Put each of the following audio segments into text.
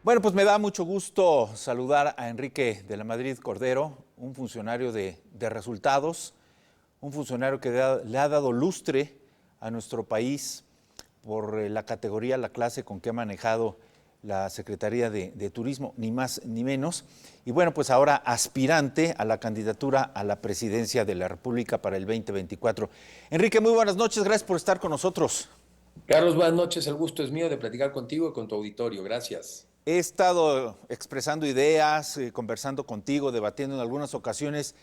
Bueno, pues me da mucho gusto saludar a Enrique de la Madrid Cordero, un funcionario de resultados, un funcionario que le ha dado lustre a nuestro país por la categoría, la clase con que ha manejado la Secretaría de Turismo, ni más ni menos. Y bueno, pues ahora aspirante a la candidatura a la presidencia de la República para el 2024. Enrique, muy buenas noches, gracias por estar con nosotros. Carlos, buenas noches. El gusto es mío de platicar contigo y con tu auditorio. Gracias. He estado expresando ideas, conversando contigo, debatiendo en algunas ocasiones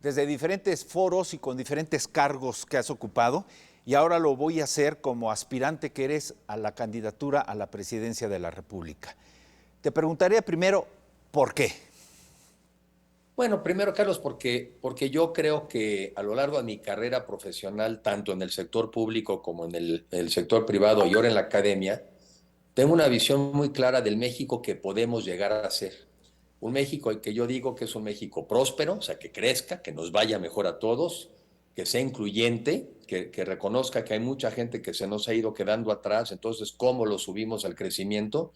desde diferentes foros y con diferentes cargos que has ocupado, y ahora lo voy a hacer como aspirante que eres a la candidatura a la presidencia de la República. Te preguntaría primero, ¿por qué? Bueno, primero, Carlos, porque yo creo que a lo largo de mi carrera profesional, tanto en el sector público como en el sector privado y ahora en la academia, tengo una visión muy clara del México que podemos llegar a ser. Un México que yo digo que es un México próspero, o sea, que crezca, que nos vaya mejor a todos, que sea incluyente, que reconozca que hay mucha gente que se nos ha ido quedando atrás, entonces, ¿cómo lo subimos al crecimiento?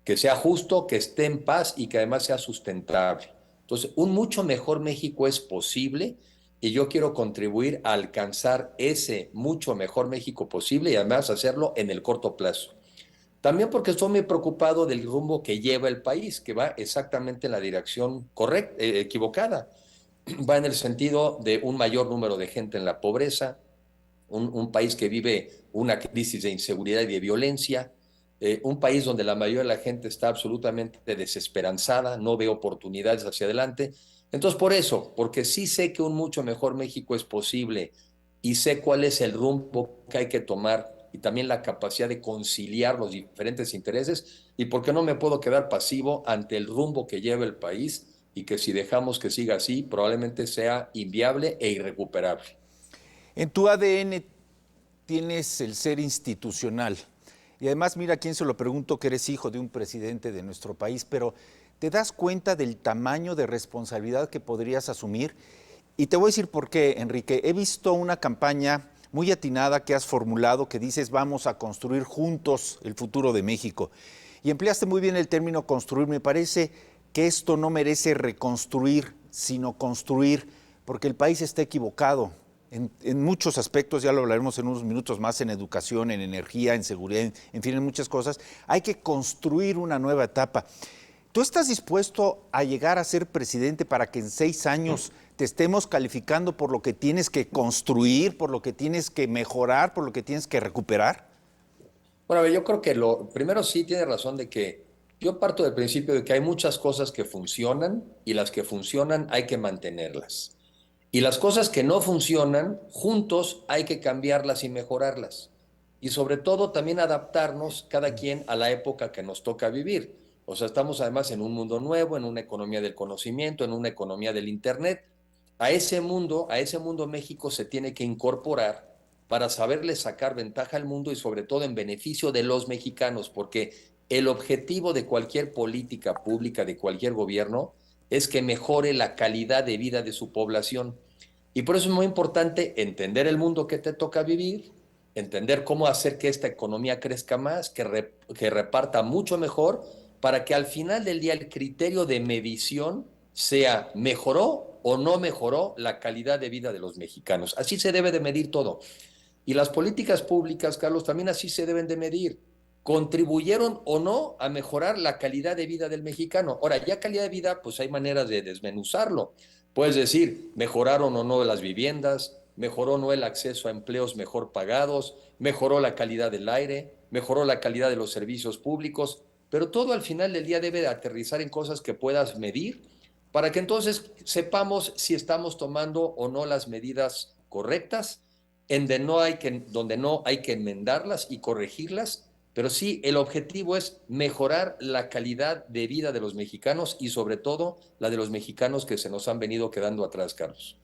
Que sea justo, que esté en paz y que además sea sustentable. Entonces, un mucho mejor México es posible y yo quiero contribuir a alcanzar ese mucho mejor México posible y además hacerlo en el corto plazo. También porque estoy muy preocupado del rumbo que lleva el país, que va exactamente en la dirección correcta, equivocada. Va en el sentido de un mayor número de gente en la pobreza, un país que vive una crisis de inseguridad y de violencia, un país donde la mayoría de la gente está absolutamente desesperanzada, no ve oportunidades hacia adelante. Entonces, por eso, porque sí sé que un mucho mejor México es posible y sé cuál es el rumbo que hay que tomar y también la capacidad de conciliar los diferentes intereses, y porque no me puedo quedar pasivo ante el rumbo que lleva el país y que si dejamos que siga así, probablemente sea inviable e irrecuperable. En tu ADN tienes el ser institucional. Y además, mira, quién se lo pregunto, que eres hijo de un presidente de nuestro país, pero ¿te das cuenta del tamaño de responsabilidad que podrías asumir? Y te voy a decir por qué, Enrique. He visto una campaña muy atinada que has formulado que dices vamos a construir juntos el futuro de México. Y empleaste muy bien el término construir. Me parece que esto no merece reconstruir, sino construir, porque el país está equivocado en muchos aspectos, ya lo hablaremos en unos minutos más, en educación, en energía, en seguridad, en fin, en muchas cosas. Hay que construir una nueva etapa. ¿Tú estás dispuesto a llegar a ser presidente para que en 6 años te estemos calificando por lo que tienes que construir, por lo que tienes que mejorar, por lo que tienes que recuperar? Bueno, a ver, yo creo que lo primero sí tiene razón de que yo parto del principio de que hay muchas cosas que funcionan y las que funcionan hay que mantenerlas. Y las cosas que no funcionan, juntos hay que cambiarlas y mejorarlas. Y sobre todo también adaptarnos cada quien a la época que nos toca vivir. O sea, estamos además en un mundo nuevo, en una economía del conocimiento, en una economía del Internet. A ese mundo México se tiene que incorporar para saberle sacar ventaja al mundo y sobre todo en beneficio de los mexicanos, porque el objetivo de cualquier política pública, de cualquier gobierno, es que mejore la calidad de vida de su población. Y por eso es muy importante entender el mundo que te toca vivir, entender cómo hacer que esta economía crezca más, que reparta mucho mejor, para que al final del día el criterio de medición sea mejoró o no mejoró la calidad de vida de los mexicanos. Así se debe de medir todo. Y las políticas públicas, Carlos, también así se deben de medir. ¿Contribuyeron o no a mejorar la calidad de vida del mexicano? Ahora, ya calidad de vida, pues hay maneras de desmenuzarlo. Puedes decir, mejoraron o no las viviendas, mejoró o no el acceso a empleos mejor pagados, mejoró la calidad del aire, mejoró la calidad de los servicios públicos, pero todo al final del día debe de aterrizar en cosas que puedas medir para que entonces sepamos si estamos tomando o no las medidas correctas en donde no hay que enmendarlas y corregirlas, pero sí el objetivo es mejorar la calidad de vida de los mexicanos y sobre todo la de los mexicanos que se nos han venido quedando atrás, Carlos.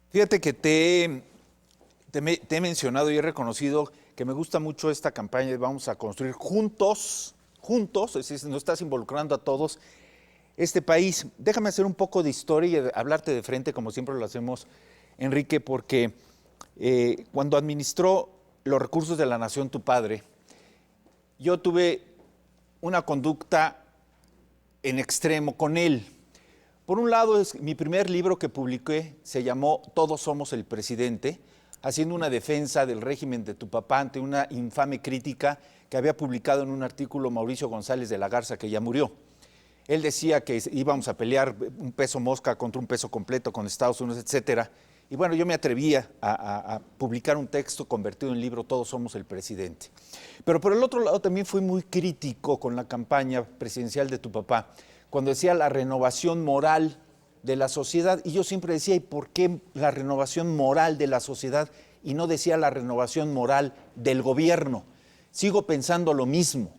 Fíjate que te he mencionado y he reconocido que me gusta mucho esta campaña de vamos a construir juntos, juntos, es decir, nos estás involucrando a todos este país. Déjame hacer un poco de historia y hablarte de frente, como siempre lo hacemos, Enrique, porque cuando administró los recursos de la nación tu padre, yo tuve una conducta en extremo con él. Por un lado, mi primer libro que publiqué se llamó Todos somos el presidente, haciendo una defensa del régimen de tu papá ante una infame crítica que había publicado en un artículo Mauricio González de la Garza, que ya murió. Él decía que íbamos a pelear un peso mosca contra un peso completo con Estados Unidos, etcétera. Y bueno, yo me atrevía a publicar un texto convertido en libro, Todos somos el presidente. Pero por el otro lado también fui muy crítico con la campaña presidencial de tu papá, cuando decía la renovación moral de la sociedad. Y yo siempre decía, ¿y por qué la renovación moral de la sociedad? Y no decía la renovación moral del gobierno. Sigo pensando lo mismo.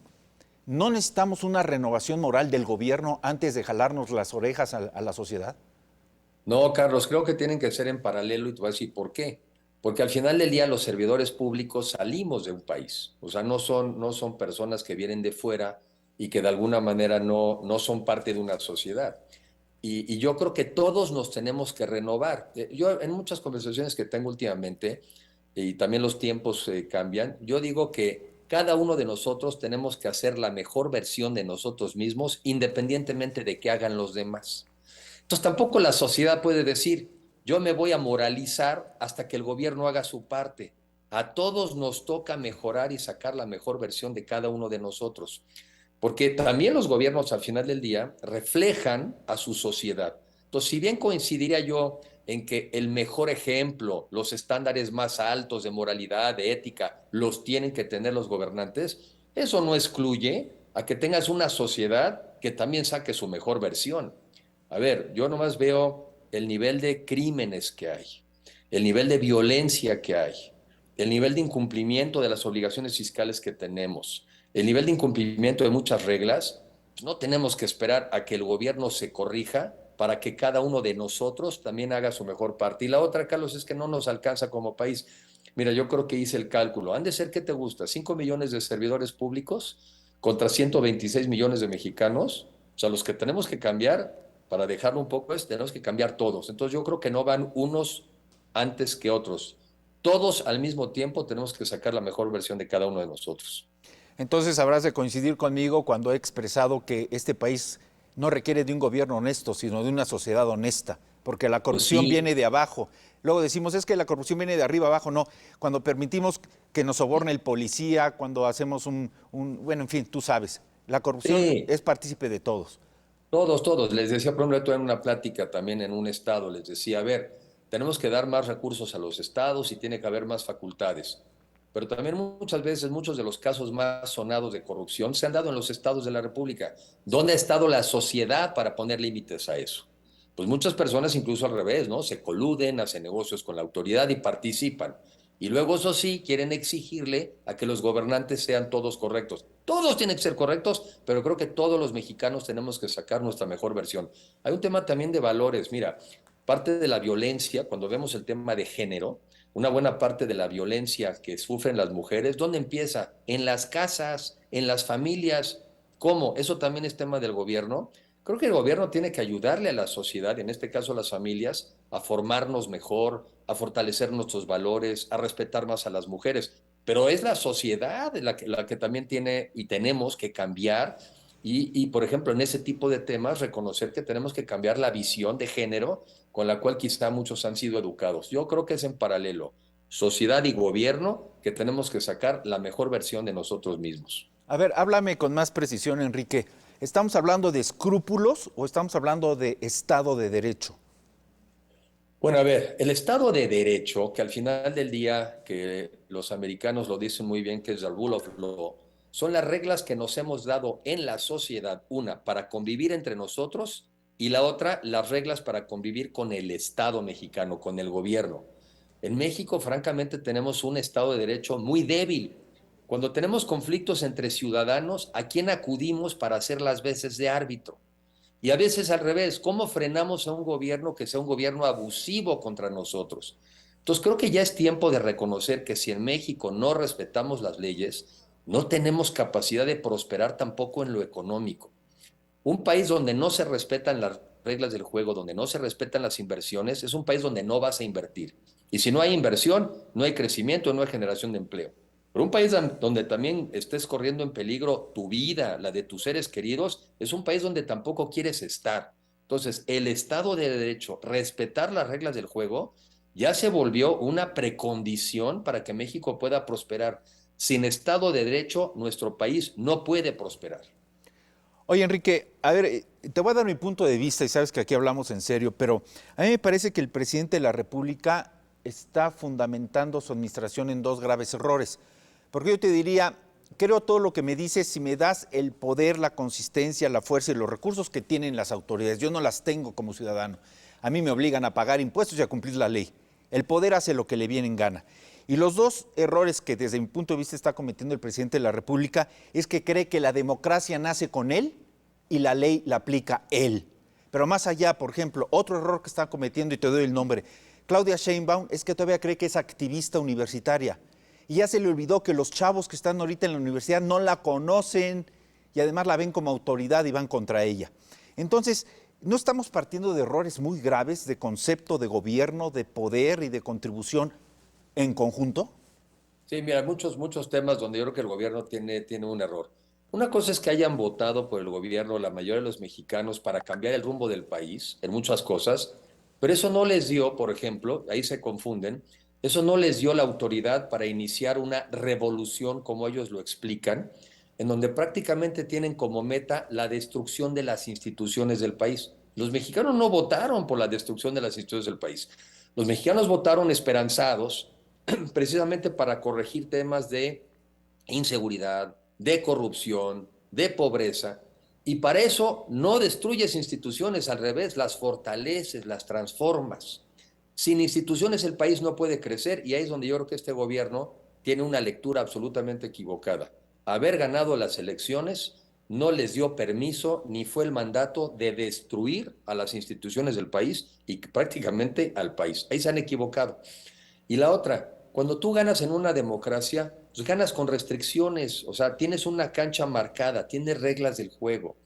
¿No necesitamos una renovación moral del gobierno antes de jalarnos las orejas a la sociedad? No, Carlos, creo que tienen que ser en paralelo y te voy a decir por qué. Porque al final del día los servidores públicos salimos de un país. O sea, no son personas que vienen de fuera y que de alguna manera no son parte de una sociedad. Y yo creo que todos nos tenemos que renovar. Yo en muchas conversaciones que tengo últimamente, y también los tiempos cambian, yo digo que cada uno de nosotros tenemos que hacer la mejor versión de nosotros mismos independientemente de qué hagan los demás. Entonces tampoco la sociedad puede decir, yo me voy a moralizar hasta que el gobierno haga su parte. A todos nos toca mejorar y sacar la mejor versión de cada uno de nosotros, porque también los gobiernos al final del día reflejan a su sociedad. Entonces, si bien coincidiría yo en que el mejor ejemplo, los estándares más altos de moralidad, de ética, los tienen que tener los gobernantes, eso no excluye a que tengas una sociedad que también saque su mejor versión. A ver, yo nomás veo el nivel de crímenes que hay, el nivel de violencia que hay, el nivel de incumplimiento de las obligaciones fiscales que tenemos, el nivel de incumplimiento de muchas reglas. Pues no tenemos que esperar a que el gobierno se corrija para que cada uno de nosotros también haga su mejor parte. Y la otra, Carlos, es que no nos alcanza como país. Mira, yo creo que hice el cálculo. Han de ser, ¿qué te gusta? 5 millones de servidores públicos contra 126 millones de mexicanos. O sea, los que tenemos que cambiar, para dejarlo un poco, tenemos que cambiar todos. Entonces yo creo que no van unos antes que otros. Todos al mismo tiempo tenemos que sacar la mejor versión de cada uno de nosotros. Entonces habrás de coincidir conmigo cuando he expresado que este país no requiere de un gobierno honesto, sino de una sociedad honesta, porque la Pues corrupción sí, viene de abajo. Luego decimos, es que la corrupción viene de arriba abajo. No, cuando permitimos que nos soborne el policía, cuando hacemos bueno, en fin, tú sabes, la corrupción sí, es partícipe de todos. todos. Les decía, por ejemplo, en una plática también en un estado, les decía, a ver, tenemos que dar más recursos a los estados y tiene que haber más facultades. Pero también muchas veces, muchos de los casos más sonados de corrupción se han dado en los estados de la República. ¿Dónde ha estado la sociedad para poner límites a eso? Pues muchas personas, incluso al revés, ¿no? Se coluden, hacen negocios con la autoridad y participan. Y luego, eso sí, quieren exigirle a que los gobernantes sean todos correctos. Todos tienen que ser correctos, pero creo que todos los mexicanos tenemos que sacar nuestra mejor versión. Hay un tema también de valores. Mira, parte de la violencia, cuando vemos el tema de género, una buena parte de la violencia que sufren las mujeres, ¿dónde empieza? En las casas, en las familias. ¿Cómo? Eso también es tema del gobierno. Creo que el gobierno tiene que ayudarle a la sociedad, en este caso a las familias, a formarnos mejor, a fortalecer nuestros valores, a respetar más a las mujeres. Pero es la sociedad la que también tiene y tenemos que cambiar. Por ejemplo, en ese tipo de temas, reconocer que tenemos que cambiar la visión de género con la cual quizá muchos han sido educados. Yo creo que es en paralelo, sociedad y gobierno, que tenemos que sacar la mejor versión de nosotros mismos. A ver, háblame con más precisión, Enrique. ¿Estamos hablando de escrúpulos o estamos hablando de Estado de Derecho? Bueno, a ver, el Estado de Derecho, que al final del día, que los americanos lo dicen muy bien, que es the rule of law, son las reglas que nos hemos dado en la sociedad, una, para convivir entre nosotros y la otra, las reglas para convivir con el Estado mexicano, con el gobierno. En México, francamente, tenemos un Estado de Derecho muy débil. Cuando tenemos conflictos entre ciudadanos, ¿a quién acudimos para hacer las veces de árbitro? Y a veces al revés, ¿cómo frenamos a un gobierno que sea un gobierno abusivo contra nosotros? Entonces creo que ya es tiempo de reconocer que si en México no respetamos las leyes, no tenemos capacidad de prosperar tampoco en lo económico. Un país donde no se respetan las reglas del juego, donde no se respetan las inversiones, es un país donde no vas a invertir. Y si no hay inversión, no hay crecimiento, no hay generación de empleo. Pero un país donde también estés corriendo en peligro tu vida, la de tus seres queridos, es un país donde tampoco quieres estar. Entonces, el Estado de Derecho, respetar las reglas del juego, ya se volvió una precondición para que México pueda prosperar. Sin Estado de Derecho, nuestro país no puede prosperar. Oye, Enrique, a ver, te voy a dar mi punto de vista y sabes que aquí hablamos en serio, pero a mí me parece que el presidente de la República está fundamentando su administración en dos graves errores. Porque yo te diría, creo todo lo que me dices si me das el poder, la consistencia, la fuerza y los recursos que tienen las autoridades. Yo no las tengo como ciudadano. A mí me obligan a pagar impuestos y a cumplir la ley. El poder hace lo que le viene en gana. Y los dos errores que desde mi punto de vista está cometiendo el presidente de la República es que cree que la democracia nace con él y la ley la aplica él. Pero más allá, por ejemplo, otro error que está cometiendo, y te doy el nombre, Claudia Sheinbaum, es que todavía cree que es activista universitaria. Y ya se le olvidó que los chavos que están ahorita en la universidad no la conocen y además la ven como autoridad y van contra ella. Entonces, ¿no estamos partiendo de errores muy graves de concepto de gobierno, de poder y de contribución en conjunto? Sí, mira, muchos temas donde yo creo que el gobierno tiene un error. Una cosa es que hayan votado por el gobierno la mayoría de los mexicanos para cambiar el rumbo del país en muchas cosas, pero eso no les dio, por ejemplo, ahí se confunden, eso no les dio la autoridad para iniciar una revolución, como ellos lo explican, en donde prácticamente tienen como meta la destrucción de las instituciones del país. Los mexicanos no votaron por la destrucción de las instituciones del país. Los mexicanos votaron esperanzados precisamente para corregir temas de inseguridad, de corrupción, de pobreza. Y para eso no destruyes instituciones, al revés, las fortaleces, las transformas. Sin instituciones el país no puede crecer y ahí es donde yo creo que este gobierno tiene una lectura absolutamente equivocada. Haber ganado las elecciones no les dio permiso ni fue el mandato de destruir a las instituciones del país y prácticamente al país. Ahí se han equivocado. Y la otra, cuando tú ganas en una democracia, pues ganas con restricciones, o sea, tienes una cancha marcada, tienes reglas del juego.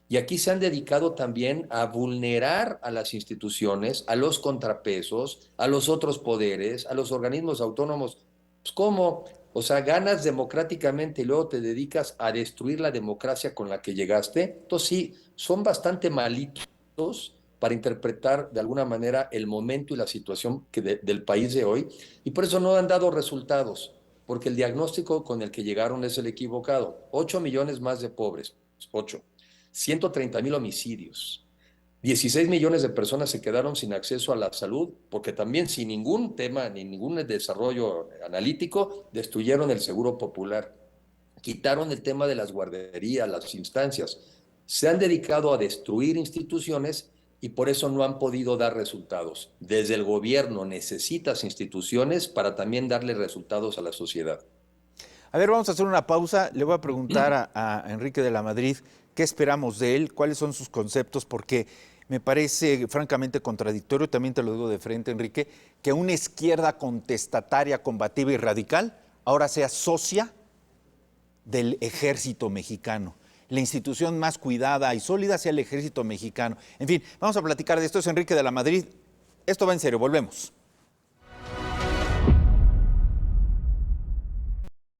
Y aquí se han dedicado también a vulnerar a las instituciones, a los contrapesos, a los otros poderes, a los organismos autónomos. Pues ¿cómo? O sea, ganas democráticamente y luego te dedicas a destruir la democracia con la que llegaste. Entonces sí, son bastante malitos para interpretar de alguna manera el momento y la situación del país de hoy. Y por eso no han dado resultados, porque el diagnóstico con el que llegaron es el equivocado. 8 millones más de pobres, 8. 130,000 homicidios. 16 millones de personas se quedaron sin acceso a la salud porque también sin ningún tema ni ningún desarrollo analítico destruyeron el seguro popular. Quitaron el tema de las guarderías, las instancias. Se han dedicado a destruir instituciones y por eso no han podido dar resultados. Desde el gobierno necesitas instituciones para también darle resultados a la sociedad. A ver, vamos a hacer una pausa. Le voy a preguntar a Enrique de la Madrid qué esperamos de él, cuáles son sus conceptos, porque me parece francamente contradictorio, también te lo digo de frente, Enrique, que una izquierda contestataria, combativa y radical ahora sea socia del ejército mexicano. La institución más cuidada y sólida sea el ejército mexicano. En fin, vamos a platicar de esto. Es Enrique de la Madrid. Esto va en serio, volvemos.